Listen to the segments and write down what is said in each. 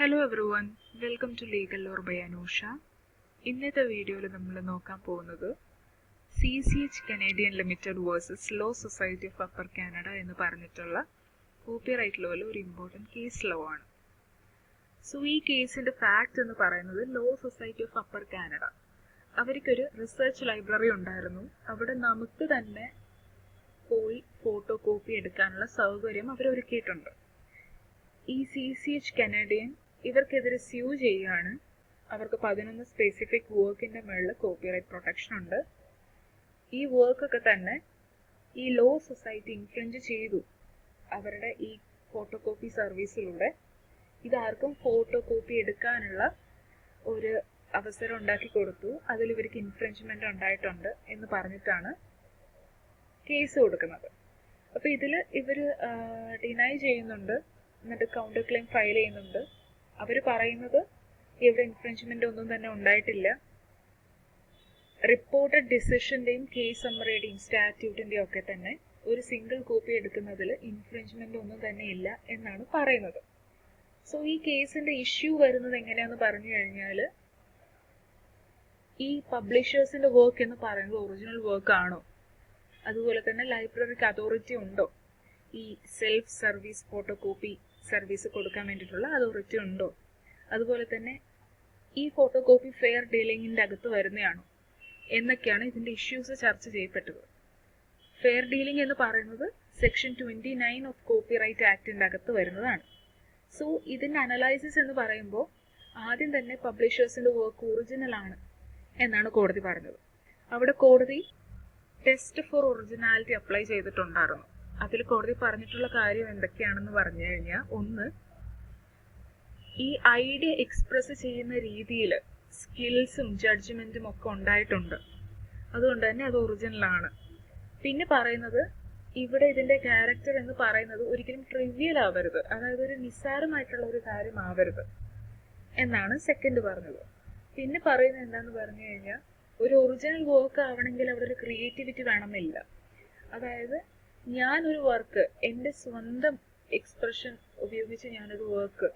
Hello everyone, welcome to legal lore by Anusha. ഇന്നത്തെ വീഡിയോയിൽ നമ്മൾ നോക്കാൻ പോകുന്നത് CCH Canadian limited versus law society of upper Canada എന്ന് പറഞ്ഞിട്ടുള്ള കോപ്പിറൈറ്റ് ലോയിൽ ഒരു ഇമ്പോർട്ടൻറ്റ് കേസ് ലോ ആണ്. സോ ഈ കേസിൻ്റെ ഫാക്റ്റ് എന്ന് പറയുന്നത് law society of upper Canada അവർക്കൊരു റിസർച്ച് ലൈബ്രറി ഉണ്ടായിരുന്നു. അവിടെ നമുക്ക് തന്നെ പോയി ഫോട്ടോ കോപ്പി എടുക്കാനുള്ള സൗകര്യം അവരൊരുക്കിയിട്ടുണ്ട്. ഈ CCH കനേഡിയൻ ഇവർക്കെതിരെ സ്യൂ ചെയ്യുകയാണ്. അവർക്ക് 11 സ്പെസിഫിക് വർക്കിൻ്റെ മുകളിൽ കോപ്പിറൈറ്റ് പ്രൊട്ടക്ഷൻ ഉണ്ട്. ഈ വർക്കൊക്കെ തന്നെ ഈ ലോ സൊസൈറ്റി ഇൻഫ്ലുവൻസ് ചെയ്തു അവരുടെ ഈ ഫോട്ടോ കോപ്പി സർവീസിലൂടെ. ഇതാർക്കും ഫോട്ടോ കോപ്പി എടുക്കാനുള്ള ഒരു അവസരം ഉണ്ടാക്കി കൊടുത്തു, അതിൽ ഇവർക്ക് ഇൻഫ്രിഞ്ച്മെൻ്റ് ഉണ്ടായിട്ടുണ്ട് എന്ന് പറഞ്ഞിട്ടാണ് കേസ് കൊടുക്കുന്നത്. അപ്പോൾ ഇതിൽ ഇവർ ഡിനൈ ചെയ്യുന്നുണ്ട്, എന്നിട്ട് കൗണ്ടർ ക്ലെയിം ഫയൽ ചെയ്യുന്നുണ്ട്. അവർ പറയുന്നത് ഇവിടെ ഇൻഫ്രിഞ്ച്മെൻ്റ് ഒന്നും തന്നെ ഉണ്ടായിട്ടില്ല. റിപ്പോർട്ടഡ് ഡിസിഷൻ്റെയും കേസ് സമ്മറിയുടെയും സ്റ്റാറ്റ്യൂട്ടിൻ്റെയും ഒക്കെ തന്നെ ഒരു സിംഗിൾ കോപ്പി എടുക്കുന്നതിൽ ഇൻഫ്രിഞ്ച്മെൻ്റ് ഒന്നും തന്നെ ഇല്ല എന്നാണ് പറയുന്നത്. സോ ഈ കേസിൻ്റെ ഇഷ്യൂ വരുന്നത് എങ്ങനെയാണെന്ന് പറഞ്ഞു കഴിഞ്ഞാൽ, ഈ പബ്ലിഷേഴ്സിൻ്റെ വർക്ക് എന്ന് പറയുന്നത് ഒറിജിനൽ വർക്ക് ആണോ, അതുപോലെ തന്നെ ലൈബ്രറിക്ക് അതോറിറ്റി ഉണ്ടോ, ഈ self service photo copy service കൊടുക്കാൻ വേണ്ടിയിട്ടുള്ള അതോറിറ്റി ഉണ്ടോ, അതുപോലെ തന്നെ ഈ ഫോട്ടോ കോപ്പി ഫെയർ ഡീലിങ്ങിൻ്റെ അകത്ത് വരുന്നതാണോ എന്നൊക്കെയാണ് ഇതിൻ്റെ ഇഷ്യൂസ് ചർച്ച ചെയ്യപ്പെട്ടത്. ഫെയർ ഡീലിംഗ് എന്ന് പറയുന്നത് സെക്ഷൻ 29 ഓഫ് കോപ്പിറൈറ്റ് ആക്ടിൻ്റെ അകത്ത് വരുന്നതാണ്. സോ ഇതിൻ്റെ അനലൈസിസ് എന്ന് പറയുമ്പോൾ ആദ്യം തന്നെ പബ്ലിഷേഴ്സിൻ്റെ വർക്ക് ഒറിജിനൽ ആണ് എന്നാണ് കോടതി പറഞ്ഞത്. അവിടെ കോടതി ടെസ്റ്റ് ഫോർ ഒറിജിനാലിറ്റി അപ്ലൈ ചെയ്തിട്ടുണ്ടായിരുന്നു. അതിൽ കോടതി പറഞ്ഞിട്ടുള്ള കാര്യം എന്തൊക്കെയാണെന്ന് പറഞ്ഞു കഴിഞ്ഞാൽ, ഒന്ന്, ഈ ഐഡിയ എക്സ്പ്രസ് ചെയ്യുന്ന രീതിയിൽ സ്കിൽസും ജഡ്ജ്മെൻറ്റും ഒക്കെ ഉണ്ടായിട്ടുണ്ട്, അതുകൊണ്ട് തന്നെ അത് ഒറിജിനലാണ്. പിന്നെ പറയുന്നത് ഇവിടെ ഇതിൻ്റെ ക്യാരക്ടർ എന്ന് പറയുന്നത് ഒരിക്കലും ട്രിവിയൽ ആവരുത്, അതായത് ഒരു നിസ്സാരമായിട്ടുള്ള ഒരു കാര്യം ആവരുത് എന്നാണ് സെക്കൻഡ് പറഞ്ഞത്. പിന്നെ പറയുന്നത് എന്താണെന്ന് പറഞ്ഞു കഴിഞ്ഞാൽ, ഒരു ഒറിജിനൽ വർക്ക് ആവണമെങ്കിൽ അവിടെ ഒരു ക്രിയേറ്റിവിറ്റി വേണമെന്നില്ല. അതായത് ഞാനൊരു വർക്ക് എൻ്റെ സ്വന്തം എക്സ്പ്രഷൻ ഉപയോഗിച്ച് ഞാനൊരു വർക്ക്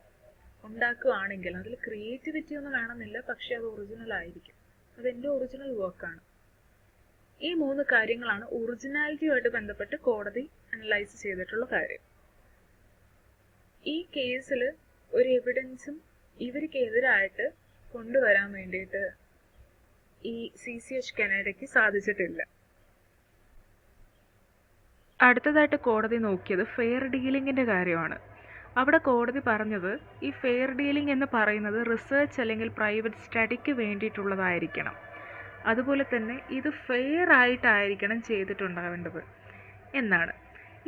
ഉണ്ടാക്കുകയാണെങ്കിൽ അതിൽ ക്രിയേറ്റിവിറ്റി ഒന്നും വേണമെന്നില്ല, പക്ഷെ അത് ഒറിജിനൽ ആയിരിക്കും, അതെൻ്റെ ഒറിജിനൽ വർക്കാണ്. ഈ 3 കാര്യങ്ങളാണ് ഒറിജിനാലിറ്റിയുമായിട്ട് ബന്ധപ്പെട്ട് കോടതി അനലൈസ് ചെയ്തിട്ടുള്ള കാര്യം. ഈ കേസിൽ ഒരു എവിഡൻസും ഇവർക്കെതിരായിട്ട് കൊണ്ടുവരാൻ വേണ്ടിയിട്ട് ഈ CCH കനഡയ്ക്ക് സാധിച്ചിട്ടില്ല. അടുത്തതായിട്ട് കോടതി നോക്കിയത് ഫെയർ ഡീലിങ്ങിൻ്റെ കാര്യമാണ്. അവിടെ കോടതി പറഞ്ഞത് ഈ ഫെയർ ഡീലിംഗ് എന്ന് പറയുന്നത് റിസർച്ച് അല്ലെങ്കിൽ പ്രൈവറ്റ് സ്റ്റഡിക്ക് വേണ്ടിയിട്ടുള്ളതായിരിക്കണം, അതുപോലെ തന്നെ ഇത് ഫെയർ ആയിട്ടായിരിക്കണം ചെയ്തിട്ടുണ്ടാവേണ്ടത് എന്നാണ്.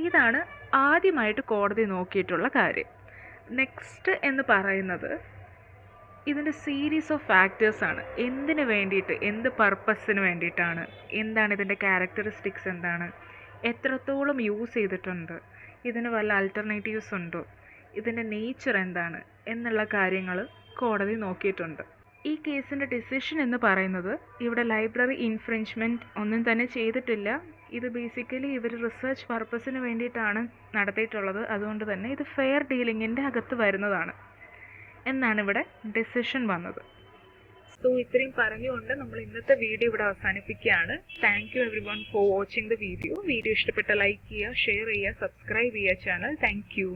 ഇതാണ് ആദ്യമായിട്ട് കോടതി നോക്കിയിട്ടുള്ള കാര്യം. നെക്സ്റ്റ് എന്ന് പറയുന്നത് ഇതിൻ്റെ സീരീസ് ഓഫ് ഫാക്ടേഴ്സാണ്. എന്തിനു വേണ്ടിയിട്ട്, എന്ത് പർപ്പസിന് വേണ്ടിയിട്ടാണ്, എന്താണ് ഇതിൻ്റെ ക്യാരക്ടറിസ്റ്റിക്സ്, എന്താണ്, എത്രത്തോളം യൂസ് ചെയ്തിട്ടുണ്ട്, ഇതിന് വല്ല ആൾട്ടർനേറ്റീവ്സ് ഉണ്ടോ, ഇതിൻ്റെ നേച്ചർ എന്താണ് എന്നുള്ള കാര്യങ്ങൾ കോടതി നോക്കിയിട്ടുണ്ട്. ഈ കേസിൻ്റെ ഡിസിഷൻ എന്ന് പറയുന്നത് ഇവിടെ ലൈബ്രറി ഇൻഫ്രിഞ്ച്മെൻറ്റ് ഒന്നും തന്നെ ചെയ്തിട്ടില്ല. ഇത് ബേസിക്കലി ഇവർ റിസർച്ച് പർപ്പസിന് വേണ്ടിയിട്ടാണ് നടത്തിയിട്ടുള്ളത്, അതുകൊണ്ട് തന്നെ ഇത് ഫെയർ ഡീലിങ്ങിൻ്റെ അകത്ത് വരുന്നതാണ് എന്നാണ് ഇവിടെ ഡിസിഷൻ വന്നത്. സോ ഇത്രയും പറഞ്ഞുകൊണ്ട് നമ്മൾ ഇന്നത്തെ വീഡിയോ ഇവിടെ അവസാനിപ്പിക്കുകയാണ്. Thank you every one for watching the video. Video ഇഷ്ടപ്പെട്ട ലൈക്ക് ചെയ്യുക, ഷെയർ ചെയ്യുക, സബ്സ്ക്രൈബ് ചെയ്യുക ചാനൽ. Thank you.